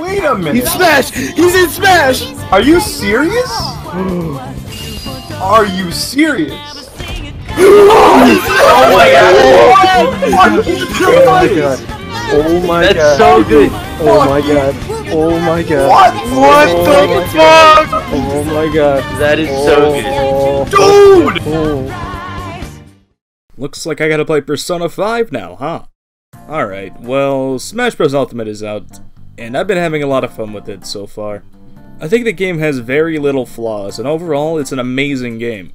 Wait a minute. He's Smash! He's in Smash! Are you serious? Are you serious? Oh my god! Oh my god. That's so good! Oh my god. Oh my god. What the fuck? Oh my god. That is so good. Dude! Oh. Looks like I gotta play Persona 5 now, huh? Alright, well, Smash Bros. Ultimate is out, and I've been having a lot of fun with it so far. I think the game has very little flaws, and overall, it's an amazing game.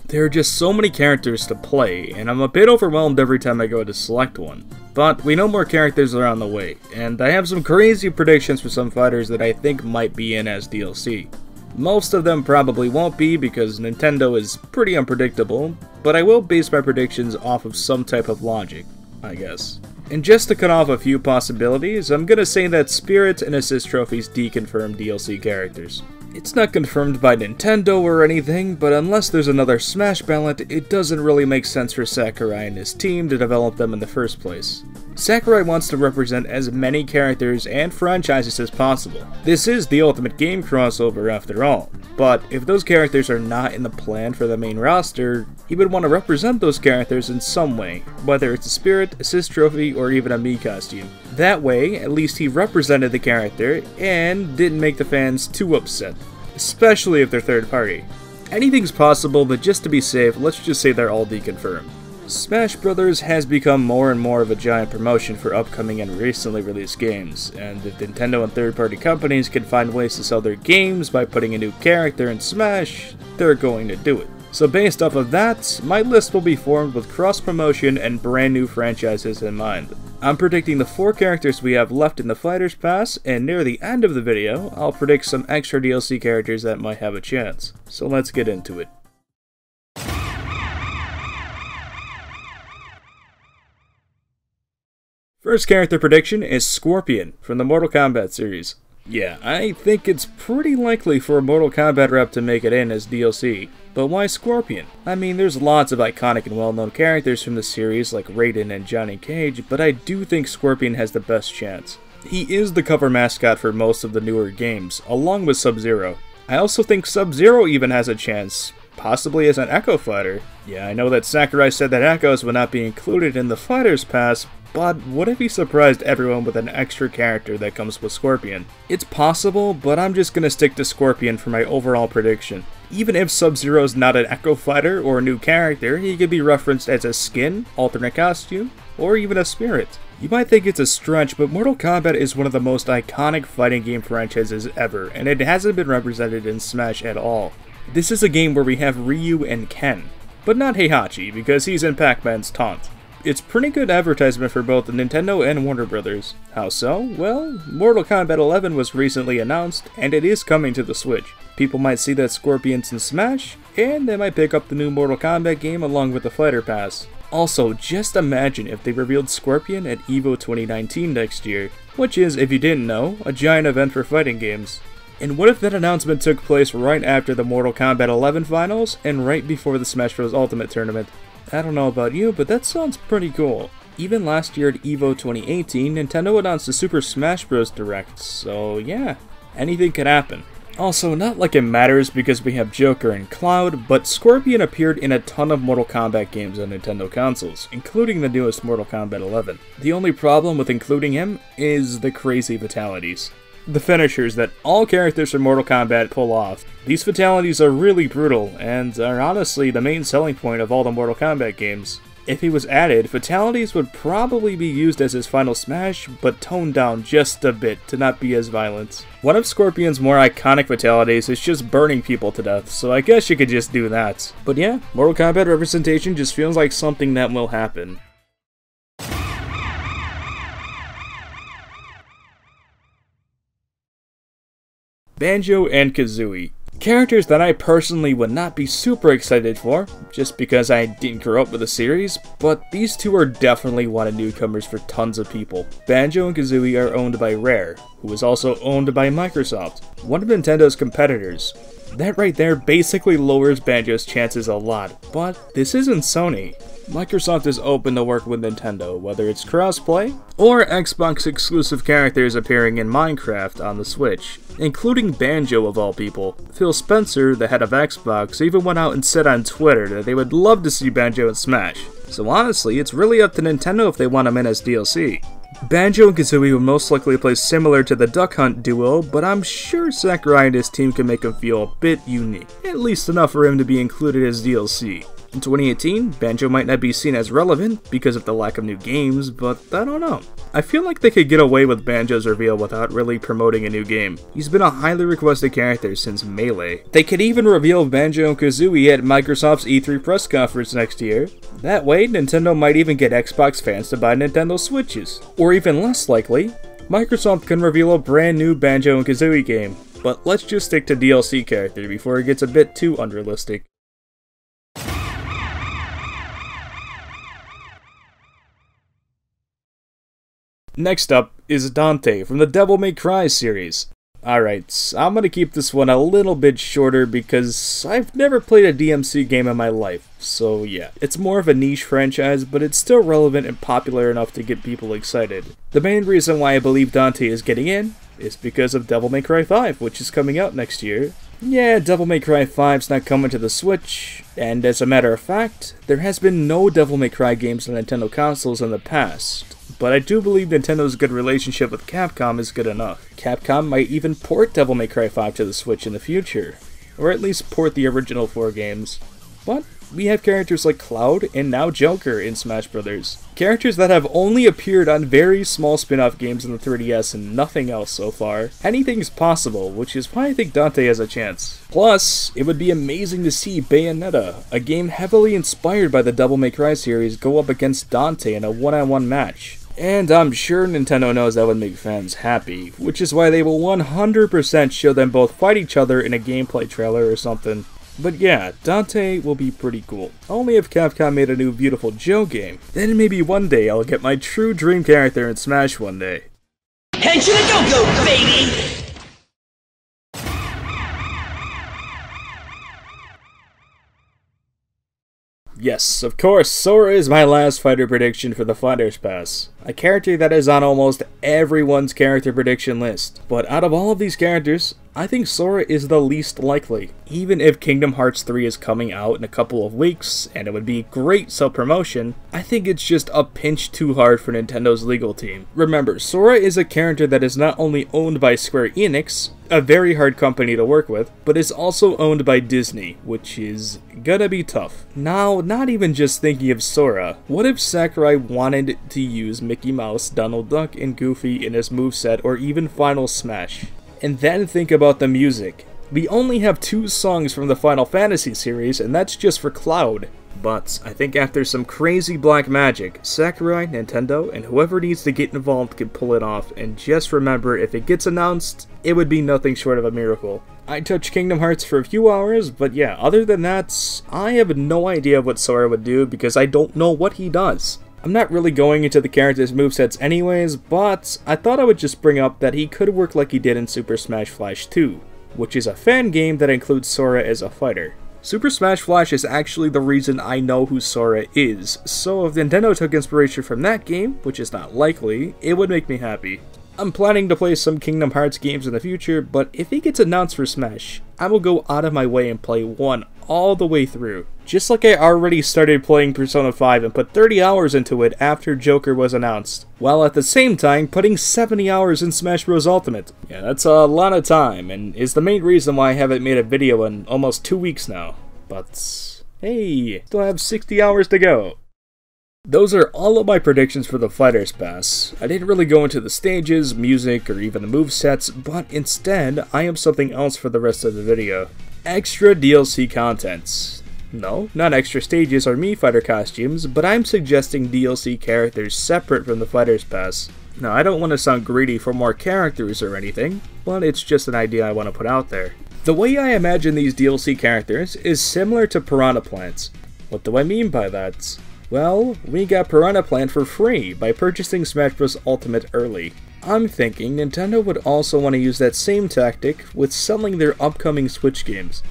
There are just so many characters to play, and I'm a bit overwhelmed every time I go to select one. But we know more characters are on the way, and I have some crazy predictions for some fighters that I think might be in as DLC. Most of them probably won't be because Nintendo is pretty unpredictable, but I will base my predictions off of some type of logic, I guess. And just to cut off a few possibilities, I'm gonna say that Spirit and Assist Trophies deconfirm DLC characters. It's not confirmed by Nintendo or anything, but unless there's another Smash ballot, it doesn't really make sense for Sakurai and his team to develop them in the first place. Sakurai wants to represent as many characters and franchises as possible. This is the Ultimate Game crossover after all, but if those characters are not in the plan for the main roster, he would want to represent those characters in some way, whether it's a Spirit, Assist Trophy, or even a Mii costume. That way, at least he represented the character and didn't make the fans too upset, especially if they're third party. Anything's possible, but just to be safe, let's just say they're all deconfirmed. Smash Bros. Has become more and more of a giant promotion for upcoming and recently released games, and if Nintendo and third-party companies can find ways to sell their games by putting a new character in Smash, they're going to do it. So based off of that, my list will be formed with cross-promotion and brand new franchises in mind. I'm predicting the 4 characters we have left in the Fighters Pass, and near the end of the video, I'll predict some extra DLC characters that might have a chance. So let's get into it. First character prediction is Scorpion from the Mortal Kombat series. Yeah, I think it's pretty likely for a Mortal Kombat rep to make it in as DLC. But why Scorpion? I mean, there's lots of iconic and well-known characters from the series like Raiden and Johnny Cage, but I do think Scorpion has the best chance. He is the cover mascot for most of the newer games, along with Sub-Zero. I also think Sub-Zero even has a chance, possibly as an Echo fighter. Yeah, I know that Sakurai said that Echoes would not be included in the Fighters Pass, but what if he surprised everyone with an extra character that comes with Scorpion? It's possible, but I'm just gonna stick to Scorpion for my overall prediction. Even if Sub-Zero's not an Echo fighter or a new character, he could be referenced as a skin, alternate costume, or even a spirit. You might think it's a stretch, but Mortal Kombat is one of the most iconic fighting game franchises ever, and it hasn't been represented in Smash at all. This is a game where we have Ryu and Ken, but not Heihachi because he's in Pac-Man's taunt. It's pretty good advertisement for both Nintendo and Warner Brothers. How so? Well, Mortal Kombat 11 was recently announced, and it is coming to the Switch. People might see that Scorpion's in Smash, and they might pick up the new Mortal Kombat game along with the Fighter Pass. Also, just imagine if they revealed Scorpion at EVO 2019 next year, which is, if you didn't know, a giant event for fighting games. And what if that announcement took place right after the Mortal Kombat 11 finals, and right before the Smash Bros. Ultimate tournament? I don't know about you, but that sounds pretty cool. Even last year at EVO 2018, Nintendo announced the Super Smash Bros. Direct, so yeah, anything could happen. Also, not like it matters because we have Joker and Cloud, but Scorpion appeared in a ton of Mortal Kombat games on Nintendo consoles, including the newest Mortal Kombat 11. The only problem with including him is the crazy fatalities. The finishers that all characters from Mortal Kombat pull off. These fatalities are really brutal, and are honestly the main selling point of all the Mortal Kombat games. If he was added, fatalities would probably be used as his final smash, but toned down just a bit to not be as violent. One of Scorpion's more iconic fatalities is just burning people to death, so I guess you could just do that. But yeah, Mortal Kombat representation just feels like something that will happen. Banjo and Kazooie. Characters that I personally would not be super excited for, just because I didn't grow up with the series, but these two are definitely wanted newcomers for tons of people. Banjo and Kazooie are owned by Rare, who is also owned by Microsoft, one of Nintendo's competitors. That right there basically lowers Banjo's chances a lot, but this isn't Sony. Microsoft is open to work with Nintendo, whether it's crossplay or Xbox exclusive characters appearing in Minecraft on the Switch, including Banjo of all people. Phil Spencer, the head of Xbox, even went out and said on Twitter that they would love to see Banjo in Smash. So honestly, it's really up to Nintendo if they want him in as DLC. Banjo and Kazooie will most likely play similar to the Duck Hunt duo, but I'm sure Sakurai and his team can make him feel a bit unique, at least enough for him to be included as DLC. In 2018, Banjo might not be seen as relevant because of the lack of new games, but I don't know. I feel like they could get away with Banjo's reveal without really promoting a new game. He's been a highly requested character since Melee. They could even reveal Banjo and Kazooie at Microsoft's E3 press conference next year. That way, Nintendo might even get Xbox fans to buy Nintendo Switches. Or even less likely, Microsoft can reveal a brand new Banjo and Kazooie game. But let's just stick to DLC character before it gets a bit too unrealistic. Next up is Dante from the Devil May Cry series. Alright, I'm gonna keep this one a little bit shorter because I've never played a DMC game in my life, so yeah. It's more of a niche franchise, but it's still relevant and popular enough to get people excited. The main reason why I believe Dante is getting in is because of Devil May Cry 5, which is coming out next year. Yeah, Devil May Cry 5's not coming to the Switch, and as a matter of fact, there has been no Devil May Cry games on Nintendo consoles in the past. But I do believe Nintendo's good relationship with Capcom is good enough. Capcom might even port Devil May Cry 5 to the Switch in the future, or at least port the original 4 games. But we have characters like Cloud and now Joker in Smash Bros. Characters that have only appeared on very small spin-off games in the 3DS and nothing else so far. Anything's possible, which is why I think Dante has a chance. Plus, it would be amazing to see Bayonetta, a game heavily inspired by the Devil May Cry series, go up against Dante in a one-on-one match. And I'm sure Nintendo knows that would make fans happy, which is why they will 100% show them both fight each other in a gameplay trailer or something. But yeah, Dante will be pretty cool. Only if Capcom made a new Beautiful Joe game. Then maybe one day I'll get my true dream character in Smash one day. Head to the go-go, baby! Yes, of course, Sora is my last fighter prediction for the Fighters Pass. A character that is on almost everyone's character prediction list. But out of all of these characters, I think Sora is the least likely. Even if Kingdom Hearts 3 is coming out in a couple of weeks, and it would be great self-promotion, I think it's just a pinch too hard for Nintendo's legal team. Remember, Sora is a character that is not only owned by Square Enix, a very hard company to work with, but is also owned by Disney, which is gonna be tough. Now, not even just thinking of Sora, what if Sakurai wanted to use Mickey Mouse, Donald Duck, and Goofy in his moveset or even Final Smash? And then think about the music. We only have 2 songs from the Final Fantasy series, and that's just for Cloud. But I think after some crazy black magic, Sakurai, Nintendo, and whoever needs to get involved can pull it off, and just remember, if it gets announced, it would be nothing short of a miracle. I touched Kingdom Hearts for a few hours, but yeah, other than that, I have no idea what Sora would do because I don't know what he does. I'm not really going into the character's movesets anyways, but I thought I would just bring up that he could work like he did in Super Smash Flash 2, which is a fan game that includes Sora as a fighter. Super Smash Flash is actually the reason I know who Sora is, so if Nintendo took inspiration from that game, which is not likely, it would make me happy. I'm planning to play some Kingdom Hearts games in the future, but if he gets announced for Smash, I will go out of my way and play 1 all the way through. Just like I already started playing Persona 5 and put 30 hours into it after Joker was announced, while at the same time putting 70 hours in Smash Bros. Ultimate. Yeah, that's a lot of time, and is the main reason why I haven't made a video in almost 2 weeks now. But hey, still have 60 hours to go. Those are all of my predictions for the Fighters Pass. I didn't really go into the stages, music, or even the movesets, but instead, I have something else for the rest of the video. Extra DLC contents. No, not extra stages or Mii Fighter costumes, but I'm suggesting DLC characters separate from the Fighters Pass. Now, I don't want to sound greedy for more characters or anything, but it's just an idea I want to put out there. The way I imagine these DLC characters is similar to Piranha Plants. What do I mean by that? Well, we got Piranha Plant for free by purchasing Smash Bros. Ultimate early. I'm thinking Nintendo would also want to use that same tactic with selling their upcoming Switch games.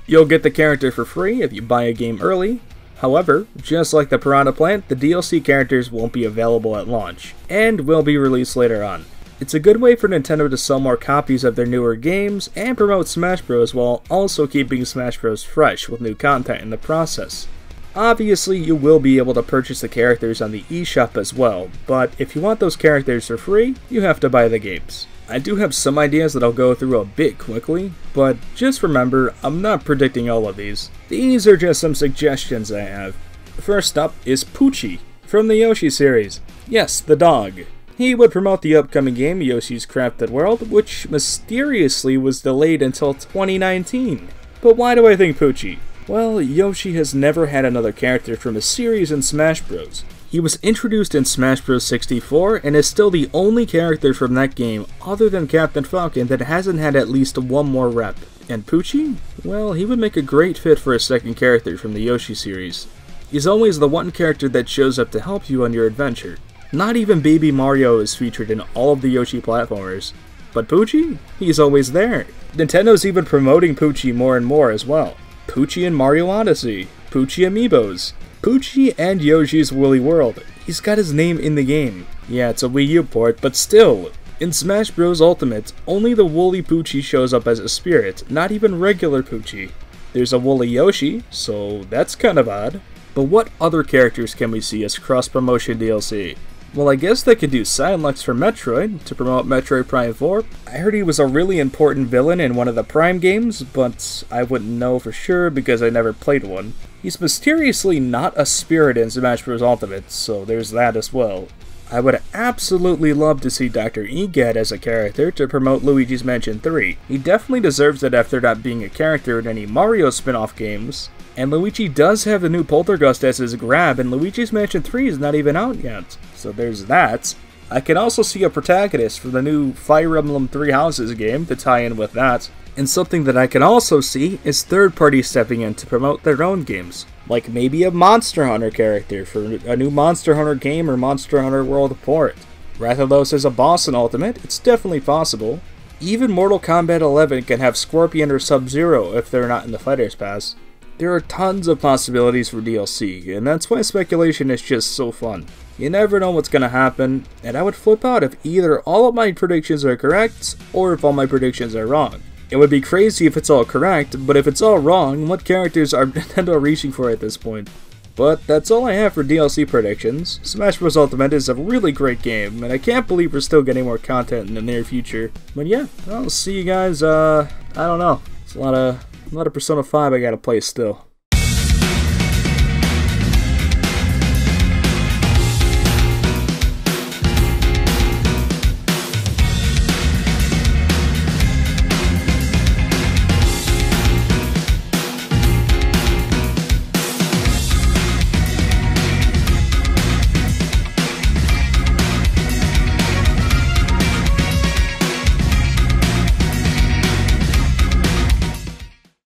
You'll get the character for free if you buy a game early. However, just like the Piranha Plant, the DLC characters won't be available at launch, and will be released later on. It's a good way for Nintendo to sell more copies of their newer games and promote Smash Bros. While also keeping Smash Bros. Fresh with new content in the process. Obviously, you will be able to purchase the characters on the eShop as well, but if you want those characters for free, you have to buy the games. I do have some ideas that I'll go through a bit quickly, but just remember, I'm not predicting all of these. These are just some suggestions I have. First up is Poochy, from the Yoshi series. Yes, the dog. He would promote the upcoming game Yoshi's Crafted World, which mysteriously was delayed until 2019. But why do I think Poochy? Well, Yoshi has never had another character from a series in Smash Bros. He was introduced in Smash Bros. 64 and is still the only character from that game other than Captain Falcon that hasn't had at least one more rep. And Poochy? Well, he would make a great fit for a second character from the Yoshi series. He's always the one character that shows up to help you on your adventure. Not even Baby Mario is featured in all of the Yoshi platformers. But Poochy? He's always there. Nintendo's even promoting Poochy more and more as well. Poochy in Mario Odyssey, Poochy Amiibos, Poochy and Yoshi's Woolly World. He's got his name in the game. Yeah, it's a Wii U port, but still. In Smash Bros. Ultimate, only the Woolly Poochy shows up as a spirit, not even regular Poochy. There's a Woolly Yoshi, so that's kind of odd. But what other characters can we see as cross-promotion DLC? Well, I guess they could do Psylocke for Metroid, to promote Metroid Prime 4. I heard he was a really important villain in one of the Prime games, but I wouldn't know for sure because I never played one. He's mysteriously not a spirit in Smash Bros. Ultimate, so there's that as well. I would absolutely love to see Dr. Egad as a character to promote Luigi's Mansion 3. He definitely deserves it after not being a character in any Mario spin-off games. And Luigi does have the new Poltergust as his grab, and Luigi's Mansion 3 is not even out yet. So there's that. I can also see a protagonist for the new Fire Emblem Three Houses game to tie in with that. And something that I can also see is third parties stepping in to promote their own games. Like maybe a Monster Hunter character for a new Monster Hunter game or Monster Hunter World port. Rathalos as a boss in Ultimate, it's definitely possible. Even Mortal Kombat 11 can have Scorpion or Sub-Zero if they're not in the Fighter's Pass. There are tons of possibilities for DLC, and that's why speculation is just so fun. You never know what's gonna happen, and I would flip out if either all of my predictions are correct, or if all my predictions are wrong. It would be crazy if it's all correct, but if it's all wrong, what characters are Nintendo reaching for at this point? But that's all I have for DLC predictions. Smash Bros. Ultimate is a really great game, and I can't believe we're still getting more content in the near future. But yeah, I'll see you guys, I don't know. It's a lot of Persona 5 I gotta play still.